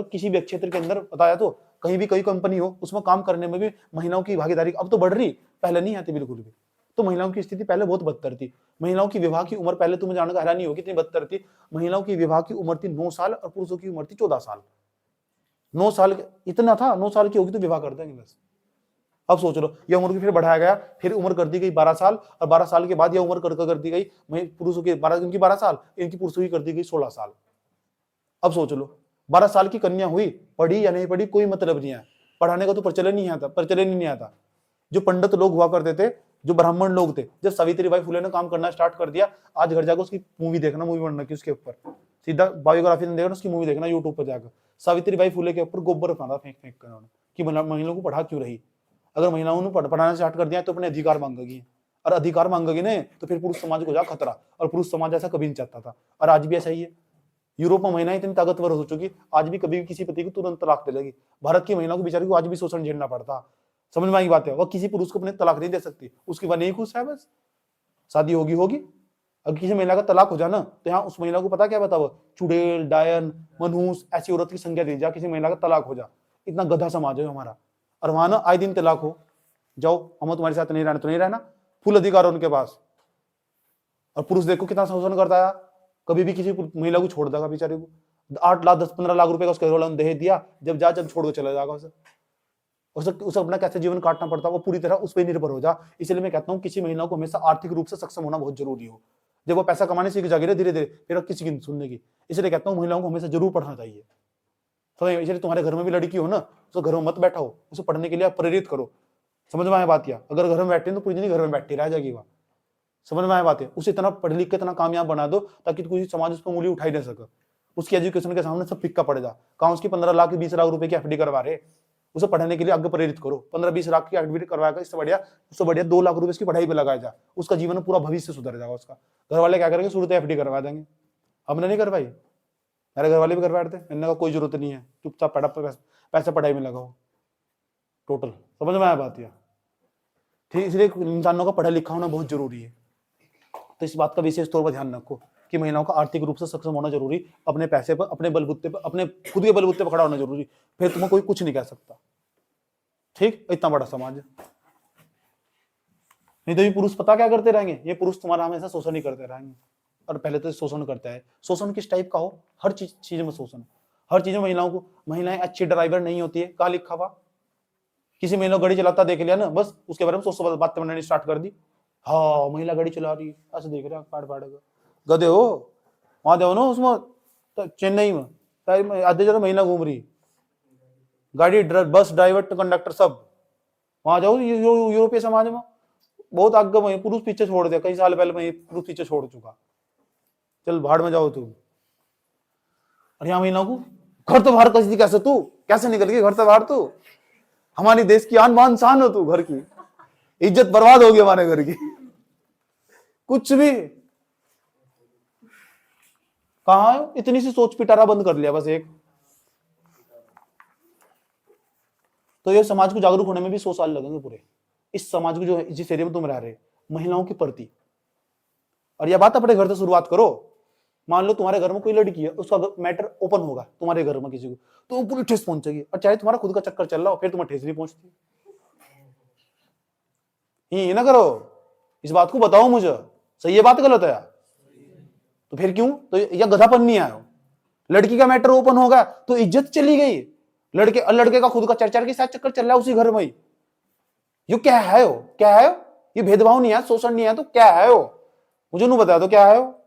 लो किसी भी क्षेत्र के अंदर बताया तो कहीं भी कोई कंपनी हो उसमें काम करने में भी महिलाओं की भागीदारी अब तो बढ़ रही, पहले नहीं आती बिल्कुल भी। तो महिलाओं की स्थिति पहले बहुत बदतर थी। महिलाओं की विवाह की उम्र पहले तुम्हें जानकर हैरानी होगी कितनी बदतर थी। महिलाओं की विवाह की उम्र थी 9 साल और पुरुषों की उम्र थी 14 साल। 9 साल इतना था, 9 साल की होगी तो विवाह कर देंगे बस। अब सोच लो यह उम्र की फिर बढ़ाया गया, फिर उम्र कर दी गई 12 साल और 12 साल के बाद यह उम्र कर दी गई पुरुषों की 12 साल, इनकी पुरुषों की कर दी गई 16 साल। अब सोच लो 12 साल की कन्या हुई, पढ़ी या नहीं पढ़ी कोई मतलब नहीं है, पढ़ाने का तो प्रचलन ही नहीं आता। जो पंडित लोग हुआ करते थे, जो ब्राह्मण लोग थे, जब सावित्रीबाई फुले ने काम करना स्टार्ट कर दिया, आज घर जाकर उसकी मूवी देखना, मूवी बनना की उसके ऊपर सीधा बायोग्राफी देखना, उसकी मूवी देखना यूट्यूब पर जाकर। सावित्रीबाई फुले के ऊपर गोबर फेंका फेंक कर उन्होंने कि महिलाओं को पढ़ा क्यों रही। अगर महिलाओं ने पढ़ाना स्टार्ट कर दिया तो अपने अधिकार मांगेगी, और अधिकार मांगेगी ना तो फिर पुरुष समाज को जा खतरा, और पुरुष समाज ऐसा कभी नहीं चाहता था, और आज भी ऐसा ही है। यूरोप में महिलाएं इतनी ताकतवर हो चुकी, आज भी कभी भी किसी पति को तुरंत तलाक दे देगी। भारत की महिलाओं को बेचारी को आज भी शोषण झेलना पड़ता। समझ में आई बात है, वह किसी पुरुष को अपने तलाक नहीं दे सकती, उसकी वह नहीं खुश है, बस शादी होगी। अगर किसी महिला का तलाक हो जाए ना तो यहाँ उस महिला को पता क्या बताओ, चुड़ैल, डायन, मनहूस ऐसी औरत की संज्ञा दी जा, किसी महिला का तलाक हो जा। इतना गधा समाज है हमारा, और वहां ना आए दिन तलाक हो जाओ, हम तुम्हारे साथ नहीं रहना तो नहीं रहना, फुल अधिकार है उनके पास। और पुरुष देखो कितना शोषण करता है, कभी भी किसी महिला को छोड़ देगा बेचारे को, 8 लाख 10-15 लाख रुपए का उसके घर वालों ने दहेज दिया, जब छोड़ के चला जाएगा उसे अपना कैसे जीवन काटना पड़ता है, वो पूरी तरह उस पर निर्भर हो जा। इसलिए मैं कहता हूँ किसी महिला को हमेशा आर्थिक रूप से सक्षम होना बहुत जरूरी हो। जब वो पैसा कमाने सीख जाएगी धीरे धीरे, फिर किसी की सुनने की। इसलिए कहता हूँ महिलाओं को हमेशा जरूर पढ़ना चाहिए। तो इसलिए तुम्हारे घर में भी लड़की हो ना, उसको घर में मत बैठाओ, उसे पढ़ने के लिए प्रेरित करो। समझ में आया बात क्या? अगर घर में बैठे तो पूरी जिंदगी घर में बैठी रह जाएगी वह। समझ में आया बात है? उसे इतना पढ़ लिख के इतना कामयाब बना दो ताकि कोई समाज उस पर उंगली उठाई नहीं सके। उसकी एजुकेशन के सामने सब फिक्का पड़ जा। कहाँ उसकी 15 लाख 20 लाख रुपए की एफडी करवा रहे, उसे पढ़ने के लिए आगे प्रेरित करो। 15-20 लाख की एफडी करवाएगा, इससे बढ़िया 2 लाख रुपए की पढ़ाई पे लगाया जा, उसका जीवन में पूरा भविष्य सुधर जाएगा उसका। घर वाले क्या करेंगे, शुरू से एफडी करवा देंगे। हमने नहीं करवाई, मेरे घर वाले भी करवा देते, इनका कोई जरूरत नहीं है, चुपचाप पैसा पढ़ाई में लगाओ टोटल। समझ में आया बात यह? ठीक, इसलिए इंसानों का पढ़ा लिखा होना बहुत जरूरी है। तो इस बात का विशेष तौर पर ध्यान रखो कि महिलाओं का आर्थिक रूप से सक्षम होना जरूरी, अपने पैसे पर, अपने बलबूते पर, अपने खुद के बलबूते पर खड़ा होना जरूरी, फिर तुम्हें कोई कुछ नहीं कह सकता। ठीक, इतना बड़ा समाज है। नहीं तो ये पुरुष पता क्या करते रहेंगे, ये पुरुष तुम्हारा हमेशा शोषण ही करते रहेंगे। और पहले तो शोषण करता है। शोषण किस टाइप का हो, हर चीज में शोषण, हर चीज में महिलाएं अच्छी ड्राइवर नहीं होती है, कहा लिखा हुआ? किसी महिला गाड़ी चलाता देख लिया ना, बस उसके बारे में 100 बातें बनानी स्टार्ट कर दी। हाँ महिला गाड़ी चला रही है, ऐसे देख रहे पाड़ गधे हो। वहां देखो ना उसमें चेन्नई में आधे जगह महिला घूम रही, गाड़ी बस ड्राइवर कंडक्टर सब। वहां जाओ यूरोपीय समाज में बहुत आगे पुरुष पीछे छोड़ दिया, कई साल पहले मैं पुरुष पीछे छोड़ चुका, चल भाड़ में जाओ तू। और यहाँ महिलाओं को घर तो बाहर कैसे तू कैसे निकल गई घर से बाहर? तू हमारी देश की आन बान शान हो, तू घर की इज्जत बर्बाद होगी हमारे घर की। कुछ भी कहा है, इतनी सी सोच पिटारा बंद कर लिया बस एक। तो ये समाज को जागरूक होने में भी 100 साल लगेंगे पूरे, इस समाज को जो है जिस एरिया में तुम रह रहे महिलाओं के प्रति। और यह बात अपने घर से शुरुआत करो। मान लो तुम्हारे घर में कोई लड़की है, उसका मैटर ओपन होगा तुम्हारे घर में किसी को, तो वो पूरी ठेस पहुंचेगी। और चाहे तुम्हारा खुद का चक्कर चल रहा हो, फिर तुम्हें ठेस नहीं पहुंचती। ये ना करो, इस बात को बताओ मुझे, सही है बात गलत है? तो फिर क्यों? तो यह गधापन नहीं आया। लड़की का मैटर ओपन होगा तो इज्जत चली गई, लड़के का खुद का चर्चा के साथ चक्कर चल रहा है उसी घर में ही। ये क्या है? क्या है? ये भेदभाव नहीं है, शोषण नहीं है, तो क्या है? मुझे नहीं बताया तो क्या है?